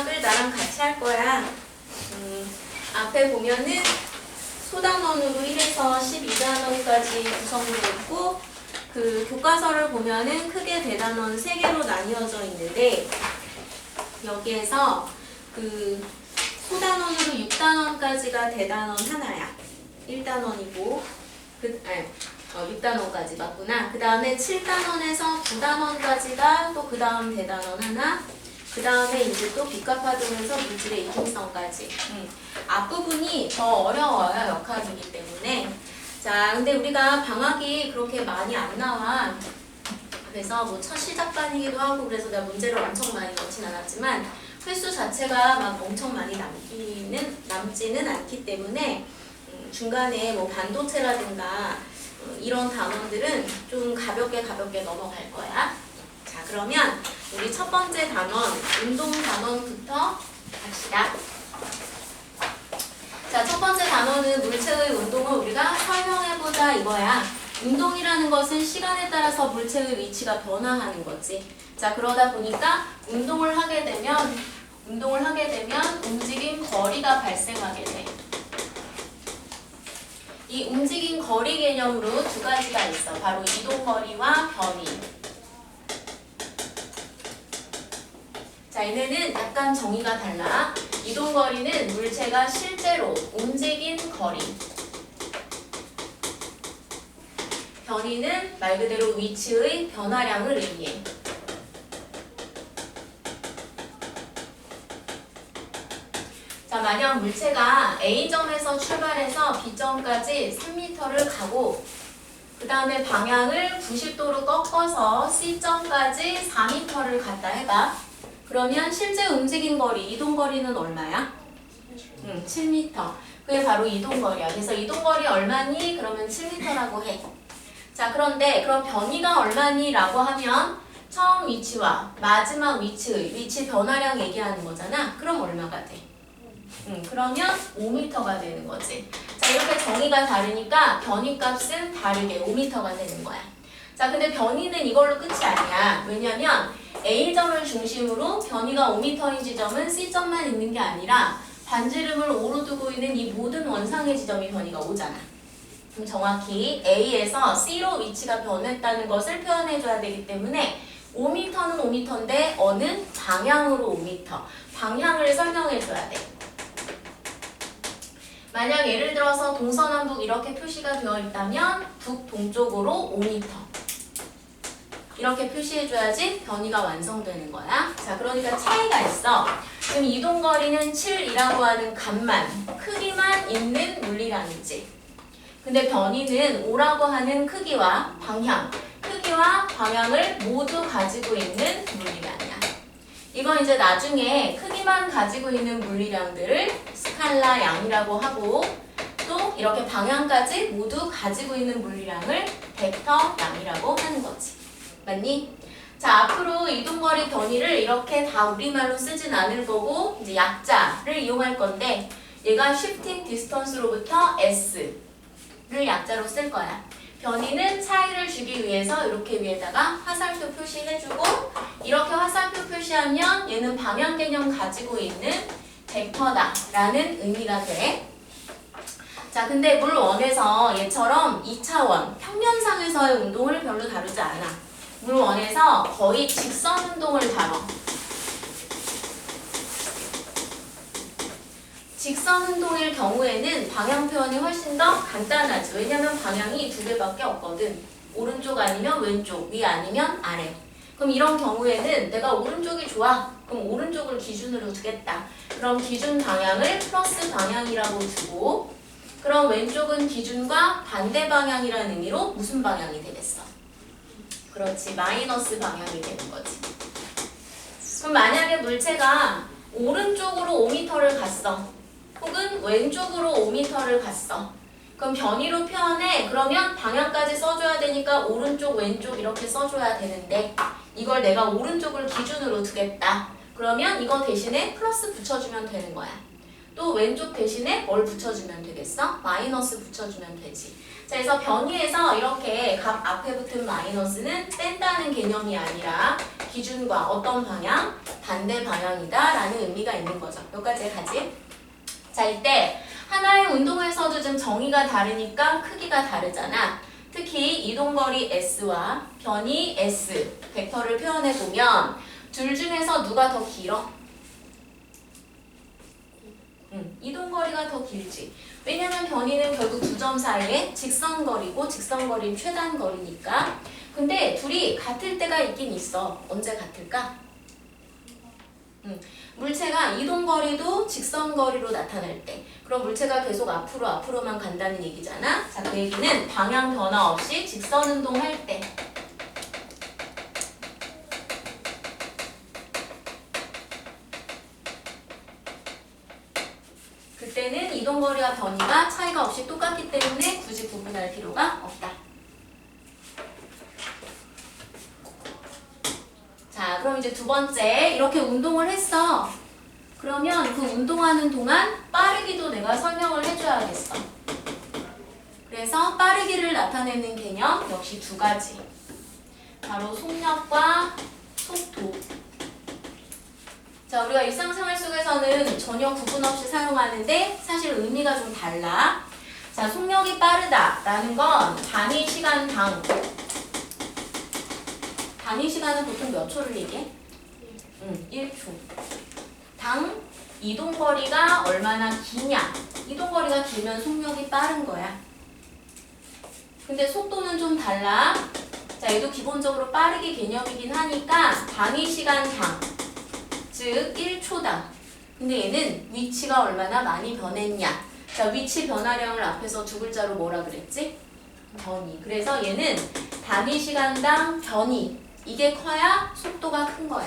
방학을 나랑 같이 할 거야. 앞에 보면은 소단원으로 1에서 12단원까지 구성되어 있고, 그 교과서를 보면은 크게 대단원 3개로 나뉘어져 있는데, 여기에서 그 소단원으로 6단원까지가 대단원 하나야. 1단원이고, 6단원까지 맞구나. 그 다음에 7단원에서 9단원까지가 또 그 다음 대단원 하나. 그 다음에 이제 또 빅카파동에서 물질의 이중성까지. 앞부분이 더 어려워요, 역학이기 때문에. 자, 근데 우리가 방학이 그렇게 많이 안 나와. 그래서 뭐 첫 시작반이기도 하고 그래서 내가 문제를 엄청 많이 넣진 않았지만 횟수 자체가 막 엄청 많이 남지는 않기 때문에 중간에 뭐 반도체라든가 이런 단원들은 좀 가볍게 넘어갈 거야. 자, 그러면 우리 첫 번째 단원, 운동 단원부터 갑시다. 자, 첫 번째 단원은 물체의 운동을 우리가 설명해보자 이거야. 운동이라는 것은 시간에 따라서 물체의 위치가 변화하는 거지. 자, 그러다 보니까 운동을 하게 되면 움직임 거리가 발생하게 돼. 이 움직임 거리 개념으로 두 가지가 있어. 바로 이동 거리와 변이. 자, 얘네는 약간 정의가 달라. 이동 거리는 물체가 실제로 움직인 거리. 변이는 말 그대로 위치의 변화량을 의미해. 자, 만약 물체가 A점에서 출발해서 B점까지 3m를 가고 그 다음에 방향을 90도로 꺾어서 C점까지 4m를 갔다 해봐. 그러면 실제 움직인 거리, 이동 거리는 얼마야? 7m. 그게 바로 이동 거리야. 그래서 이동 거리 얼마니? 그러면 7m라고 해. 자, 그런데 그럼 변이가 얼마니? 라고 하면 처음 위치와 마지막 위치의 위치 변화량 얘기하는 거잖아. 그럼 얼마가 돼? 그러면 5m가 되는 거지. 자, 이렇게 정의가 다르니까 변이 값은 다르게 5m가 되는 거야. 자, 근데 변이는 이걸로 끝이 아니야. 왜냐면 A점을 중심으로 변이가 5m인 지점은 C점만 있는 게 아니라 반지름을 O로 두고 있는 이 모든 원상의 지점이 변이가 오잖아. 그럼 정확히 A에서 C로 위치가 변했다는 것을 표현해줘야 되기 때문에 5m는 5m인데 어느 방향으로 5m. 방향을 설명해줘야 돼. 만약 예를 들어서 동서남북 이렇게 표시가 되어 있다면 북동쪽으로 5m. 이렇게 표시해줘야지 변이가 완성되는 거야. 자, 그러니까 차이가 있어. 그럼 이동거리는 7이라고 하는 값만, 크기만 있는 물리량이지. 근데 변이는 5라고 하는 크기와 방향을 모두 가지고 있는 물리량이야. 이건 이제 나중에 크기만 가지고 있는 물리량들을 스칼라 양이라고 하고 또 이렇게 방향까지 모두 가지고 있는 물리량을 벡터 양이라고 하는 거지. 맞니? 자, 앞으로 이동거리 변이를 이렇게 다 우리말로 쓰진 않을 거고 이제 약자를 이용할 건데 얘가 shifting distance로부터 S를 약자로 쓸 거야. 변이는 차이를 주기 위해서 이렇게 위에다가 화살표 표시해주고 이렇게 화살표 표시하면 얘는 방향 개념 가지고 있는 벡터다 라는 의미가 돼. 자, 근데 물 1에서 얘처럼 2차원 평면상에서의 운동을 별로 다루지 않아. 물 1에서 거의 직선 운동을 다뤄. 직선 운동일 경우에는 방향 표현이 훨씬 더 간단하지. 왜냐면 방향이 두 개밖에 없거든. 오른쪽 아니면 왼쪽, 위 아니면 아래. 그럼 이런 경우에는 내가 오른쪽이 좋아. 그럼 오른쪽을 기준으로 두겠다. 그럼 기준 방향을 플러스 방향이라고 두고 그럼 왼쪽은 기준과 반대 방향이라는 의미로 무슨 방향이 되겠어? 그렇지, 마이너스 방향이 되는 거지. 그럼 만약에 물체가 오른쪽으로 5m를 갔어. 혹은 왼쪽으로 5m를 갔어. 그럼 변이로 표현해. 그러면 방향까지 써줘야 되니까 오른쪽, 왼쪽 이렇게 써줘야 되는데 이걸 내가 오른쪽을 기준으로 두겠다. 그러면 이거 대신에 플러스 붙여주면 되는 거야. 또 왼쪽 대신에 뭘 붙여주면 되겠어? 마이너스 붙여주면 되지. 자, 그래서 변위에서 이렇게 각 앞에 붙은 마이너스는 뺀다는 개념이 아니라 기준과 어떤 방향? 반대 방향이다 라는 의미가 있는 거죠. 여기까지 가지? 자, 이때 하나의 운동에서도 좀 정의가 다르니까 크기가 다르잖아. 특히 이동거리 S와 변이 S, 벡터를 표현해보면 둘 중에서 누가 더 길어? 이동거리가 더 길지. 왜냐면 변이는 결국 두 점 사이에 직선거리고 직선거리는 최단거리니까. 근데 둘이 같을 때가 있긴 있어. 언제 같을까? 물체가 이동거리도 직선거리로 나타날 때. 그럼 물체가 계속 앞으로만 간다는 얘기잖아. 자, 그 얘기는 방향 변화 없이 직선 운동할 때. 그때는 이동거리와 변이가 차이가 없이 똑같기 때문에 굳이 구분할 필요가 없다. 자, 그럼 이제 두 번째, 이렇게 운동을 했어. 그러면 그 운동하는 동안 빠르기도 내가 설명을 해줘야겠어. 그래서 빠르기를 나타내는 개념 역시 두 가지. 바로 속력과 속도. 자, 우리가 일상생활 속에서는 전혀 구분 없이 사용하는데 사실 의미가 좀 달라. 자, 속력이 빠르다라는 건 단위 시간당. 단위 시간은 보통 몇 초를 얘기해? 1초. 당 이동거리가 얼마나 기냐. 이동거리가 길면 속력이 빠른 거야. 근데 속도는 좀 달라. 자, 얘도 기본적으로 빠르기 개념이긴 하니까 단위 시간당. 즉 1초당. 근데 얘는 위치가 얼마나 많이 변했냐. 자, 위치 변화량을 앞에서 두 글자로 뭐라 그랬지? 변이. 그래서 얘는 단위 시간당 변이. 이게 커야 속도가 큰 거야.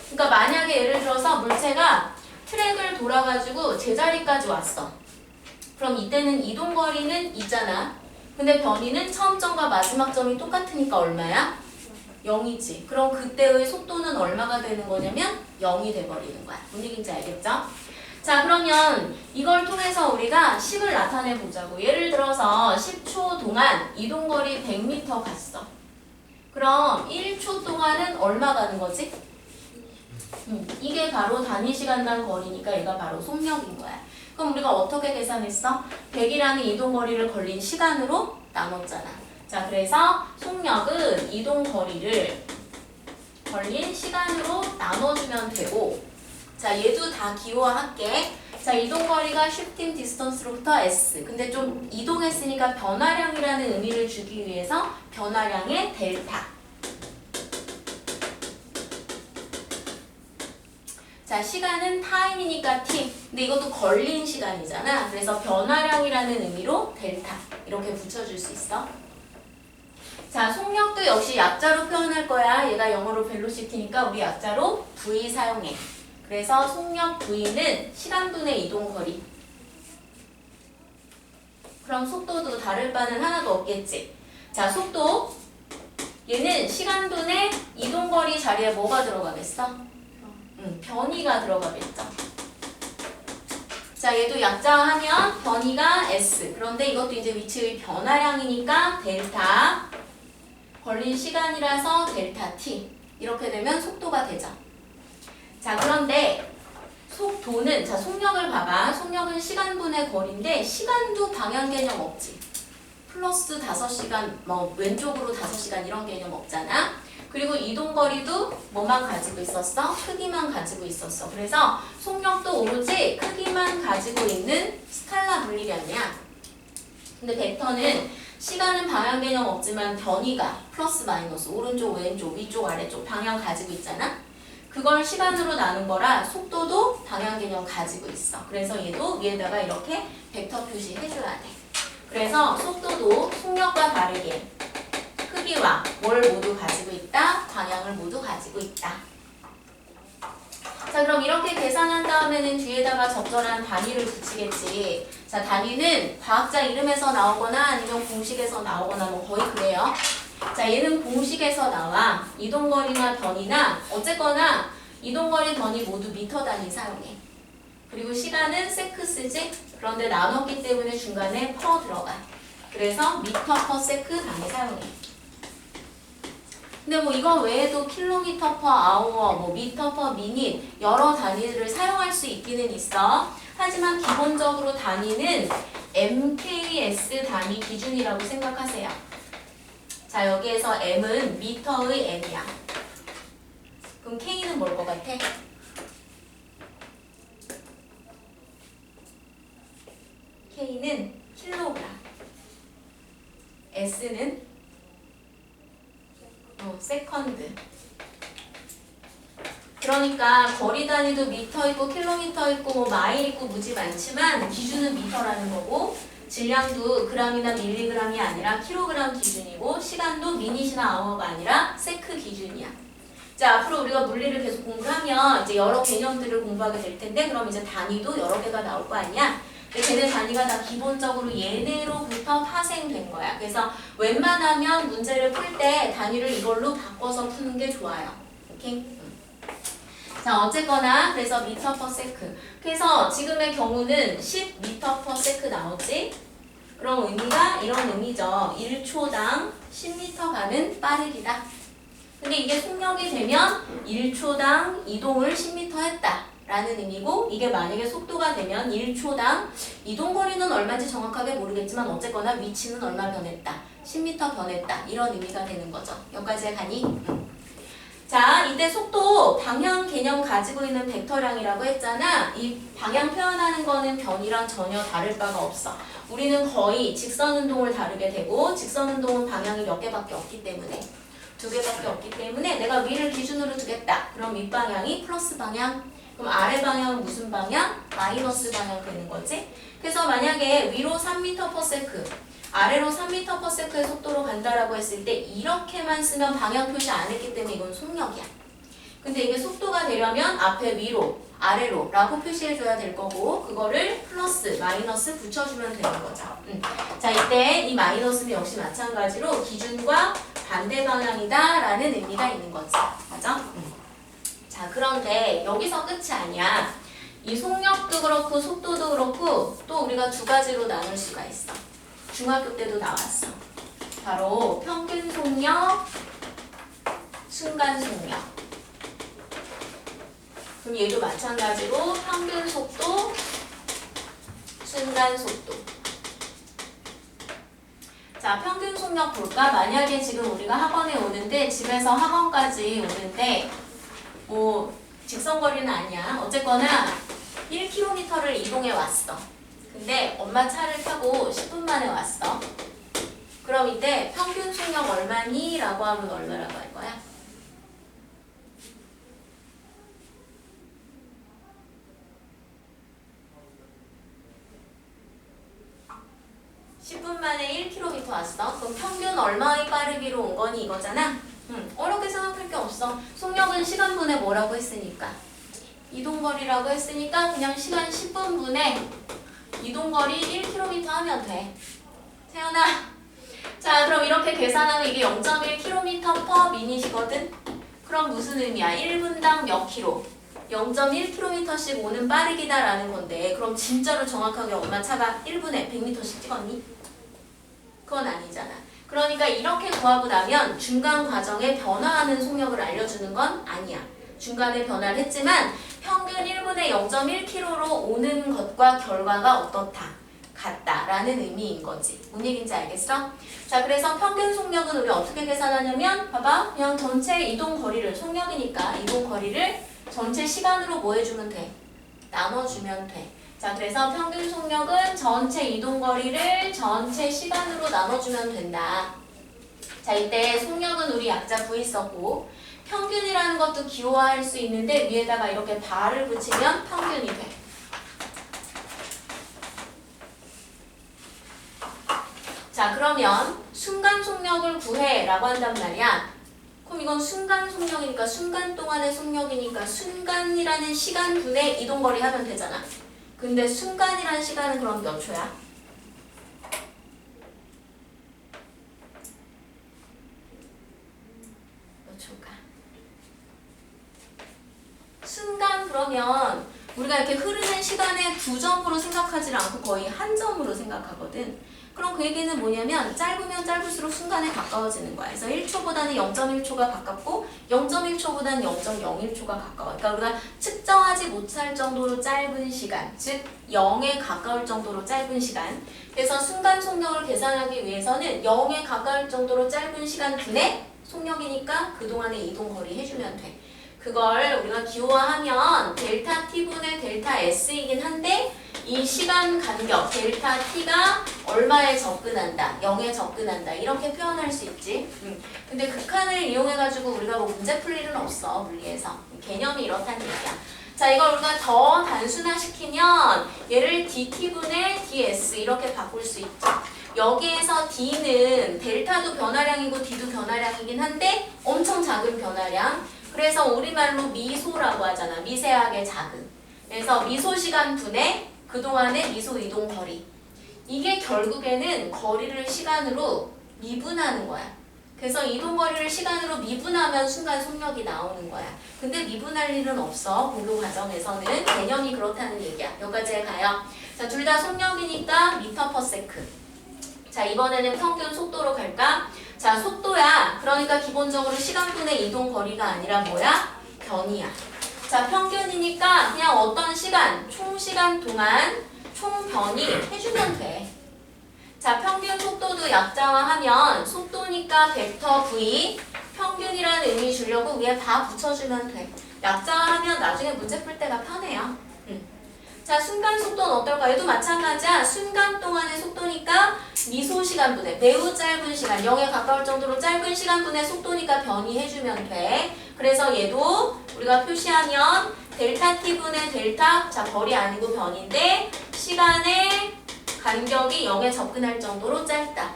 그러니까 만약에 예를 들어서 물체가 트랙을 돌아가지고 제자리까지 왔어. 그럼 이때는 이동거리는 있잖아. 근데 변이는 처음 점과 마지막 점이 똑같으니까 얼마야? 0이지. 그럼 그때의 속도는 얼마가 되는 거냐면 0이 돼버리는 거야. 뭔 얘기인지 알겠죠? 자, 그러면 이걸 통해서 우리가 식을 나타내 보자고. 예를 들어서 10초 동안 이동거리 100m 갔어. 그럼 1초 동안은 얼마 가는 거지? 이게 바로 단위 시간당 거리니까 얘가 바로 속력인 거야. 그럼 우리가 어떻게 계산했어? 100이라는 이동거리를 걸린 시간으로 나눴잖아. 자, 그래서 속력은 이동거리를 걸린 시간으로 나눠주면 되고, 자, 얘도 다 기호화할게. 자, 이동거리가 shifting distance로부터 S. 근데 좀 이동했으니까 변화량이라는 의미를 주기 위해서 변화량의 델타. 자, 시간은 타임이니까 t. 근데 이것도 걸린 시간이잖아. 그래서 변화량이라는 의미로 델타. 이렇게 붙여줄 수 있어. 자, 속력도 역시 약자로 표현할 거야. 얘가 영어로 velocity니까 우리 약자로 v 사용해. 그래서 속력 v는 시간분의 이동거리. 그럼 속도도 다를 바는 하나도 없겠지. 자, 속도. 얘는 시간분의 이동거리 자리에 뭐가 들어가겠어? 변이가 들어가겠죠. 자, 얘도 약자하면 변이가 S. 그런데 이것도 이제 위치의 변화량이니까 델타. 걸린 시간이라서 델타 T. 이렇게 되면 속도가 되죠. 자, 그런데 속도는, 자, 속력을 봐봐. 속력은 시간분의 거리인데 시간도 방향 개념 없지. 플러스 5시간, 뭐 왼쪽으로 5시간 이런 개념 없잖아. 그리고 이동거리도 뭐만 가지고 있었어? 크기만 가지고 있었어. 그래서 속력도 오로지 크기만 가지고 있는 스칼라 물리량이야. 근데 벡터는 시간은 방향 개념 없지만 변이가 플러스 마이너스 오른쪽 왼쪽 위쪽 아래쪽 방향 가지고 있잖아. 그걸 시간으로 나눈 거라 속도도 방향 개념 가지고 있어. 그래서 얘도 위에다가 이렇게 벡터 표시해줘야 돼. 그래서 속도도 속력과 다르게 크기와 뭘 모두 가지고 있다? 방향을 모두 가지고 있다. 자, 그럼 이렇게 계산한 다음에는 뒤에다가 적절한 단위를 붙이겠지. 자, 단위는 과학자 이름에서 나오거나 아니면 공식에서 나오거나 뭐 거의 그래요. 자, 얘는 공식에서 나와. 이동거리나 변이나 어쨌거나 이동거리 변이 모두 미터 단위 사용해. 그리고 시간은 세크 쓰지? 그런데 나눴기 때문에 중간에 퍼 들어가. 그래서 미터 퍼 세크 단위 사용해. 근데 뭐 이거 외에도 킬로미터 퍼 아워, 뭐 미터 퍼 미닛 여러 단위를 사용할 수 있기는 있어. 하지만 기본적으로 단위는 MKS 단위 기준이라고 생각하세요. 자, 여기에서 M은 미터의 M이야. 그럼 K는 뭘 것 같아? K는 킬로그램. S는 세컨드. 그러니까 거리 단위도 미터 있고 킬로미터 있고 뭐 마일 있고 무지 많지만 기준은 미터라는 거고 질량도 그램이나 밀리그램이 아니라 킬로그램 기준이고 시간도 미닛이나 아워가 아니라 세크 기준이야. 자, 앞으로 우리가 물리를 계속 공부하면 이제 여러 개념들을 공부하게 될 텐데 그럼 이제 단위도 여러 개가 나올 거 아니야? 근데 걔네 단위가 다 기본적으로 얘네로부터 파생된 거야. 그래서 웬만하면 문제를 풀 때 단위를 이걸로 바꿔서 푸는 게 좋아요. 오케이? 자, 어쨌거나 그래서 미터 퍼 세크. 그래서 지금의 경우는 10미터 퍼 세크 나오지? 그럼 의미가 이런 의미죠. 1초당 10m 가는 빠르기다. 근데 이게 속력이 되면 1초당 이동을 10m 했다. 라는 의미고 이게 만약에 속도가 되면 1초당 이동거리는 얼마인지 정확하게 모르겠지만 어쨌거나 위치는 얼마 변했다. 10m 변했다. 이런 의미가 되는 거죠. 여기까지 가니? 자, 이때 속도 방향 개념 가지고 있는 벡터량이라고 했잖아. 이 방향 표현하는 거는 변이랑 전혀 다를 바가 없어. 우리는 거의 직선 운동을 다루게 되고 직선 운동은 방향이 몇 개밖에 없기 때문에 2개밖에 없기 때문에 내가 위를 기준으로 두겠다. 그럼 윗방향이 플러스 방향. 그럼 아래 방향은 무슨 방향? 마이너스 방향 되는 거지. 그래서 만약에 위로 3m/s, 아래로 3m/s의 속도로 간다라고 했을 때 이렇게만 쓰면 방향 표시 안 했기 때문에 이건 속력이야. 근데 이게 속도가 되려면 앞에 위로, 아래로 라고 표시해줘야 될 거고 그거를 플러스, 마이너스 붙여주면 되는 거죠. 자, 이때 이 마이너스는 역시 마찬가지로 기준과 반대 방향이다 라는 의미가 있는 거지. 맞아? 자, 그런데 여기서 끝이 아니야. 이 속력도 그렇고 속도도 그렇고 또 우리가 두 가지로 나눌 수가 있어. 중학교 때도 나왔어. 바로 평균 속력, 순간 속력. 그럼 얘도 마찬가지로 평균 속도, 순간 속도. 자, 평균 속력 볼까? 만약에 지금 우리가 학원에 오는데 집에서 학원까지 오는데 뭐 직선거리는 아니야. 어쨌거나 1km를 이동해 왔어. 근데 엄마 차를 타고 10분 만에 왔어. 그럼 이때 평균 속력 얼마니? 라고 하면 얼마라고 할 거야? 만에 1km 왔어. 그럼 평균 얼마의 빠르기로 온 거니 이거잖아. 어렵게 생각할 게 없어. 속력은 시간분에 뭐라고 했으니까 이동거리라고 했으니까 그냥 시간 10분분에 이동거리 1km 하면 돼. 태연아. 자, 그럼 이렇게 계산하면 이게 0.1km/min이거든. 그럼 무슨 의미야? 1분당 몇 킬로? 0.1km씩 오는 빠르기다라는 건데 그럼 진짜로 정확하게 엄마 차가 1분에 100m씩 찍었니? 그건 아니잖아. 그러니까 이렇게 구하고 나면 중간 과정에 변화하는 속력을 알려주는 건 아니야. 중간에 변화를 했지만 평균 1분에 0.1km로 오는 것과 결과가 어떻다? 같다라는 의미인 거지. 뭔 얘기인지 알겠어? 자, 그래서 평균 속력은 우리 어떻게 계산하냐면 봐봐. 그냥 전체 이동 거리를 속력이니까 이동 거리를 전체 시간으로 뭐 해주면 돼? 나눠주면 돼. 자, 그래서 평균 속력은 전체 이동 거리를 전체 시간으로 나눠주면 된다. 자, 이때 속력은 우리 약자 V 썼고 평균이라는 것도 기호화할 수 있는데 위에다가 이렇게 바를 붙이면 평균이 돼. 자, 그러면 순간 속력을 구해라고 한단 말이야. 그럼 이건 순간 속력이니까 순간 동안의 속력이니까 순간이라는 시간분의 이동거리 하면 되잖아. 근데 순간이라는 시간은 그럼 몇 초야? 몇 초일까? 순간 그러면 우리가 이렇게 흐르는 시간의 두 점으로 생각하지 않고 거의 한 점으로 생각하거든. 그럼 그 얘기는 뭐냐면 짧으면 짧을수록 순간에 가까워지는 거야. 그래서 1초보다는 0.1초가 가깝고 0.1초보다는 0.01초가 가까워. 그러니까 우리가 측정하지 못할 정도로 짧은 시간, 즉 0에 가까울 정도로 짧은 시간. 그래서 순간 속력을 계산하기 위해서는 0에 가까울 정도로 짧은 시간 분의 속력이니까 그동안의 이동 거리 해주면 돼. 그걸 우리가 기호화하면 델타 t분의 델타 s이긴 한데 이 시간 간격 델타 t가 얼마에 접근한다, 0에 접근한다 이렇게 표현할 수 있지. 근데 극한을 이용해가지고 우리가 뭐 문제 풀 일은 없어 물리에서. 개념이 이렇다는 얘기야. 자, 이걸 우리가 더 단순화시키면 얘를 dt분의 ds 이렇게 바꿀 수 있죠. 여기에서 d는 델타도 변화량이고 d도 변화량이긴 한데 엄청 작은 변화량. 그래서 우리말로 미소라고 하잖아. 미세하게 작은. 그래서 미소시간 분의 그동안의 미소 이동 거리. 이게 결국에는 거리를 시간으로 미분하는 거야. 그래서 이동 거리를 시간으로 미분하면 순간 속력이 나오는 거야. 근데 미분할 일은 없어. 공부 과정에서는. 개념이 그렇다는 얘기야. 여기까지 가요. 자, 둘 다 속력이니까 미터 퍼 세크. 자, 이번에는 평균 속도로 갈까? 자, 속도야. 그러니까 기본적으로 시간분의 이동 거리가 아니라 뭐야? 변이야. 자, 평균이니까 그냥 어떤 시간, 총 시간 동안 총 변이 해주면 돼. 자, 평균 속도도 약자화하면 속도니까 벡터 v 평균이라는 의미 주려고 위에 다 붙여주면 돼. 약자화하면 나중에 문제 풀 때가 편해요. 자, 순간 속도는 어떨까? 얘도 마찬가지야. 순간 동안의 속도니까 미소 시간분의 매우 짧은 시간, 0에 가까울 정도로 짧은 시간분의 속도니까 변이해주면 돼. 그래서 얘도 우리가 표시하면 델타 t분의 델타, 자, 거리 아니고 변인데 시간의 간격이 0에 접근할 정도로 짧다.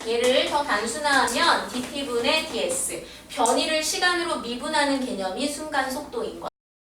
얘를 더 단순화하면 dt분의 ds, 변이를 시간으로 미분하는 개념이 순간 속도인 거야.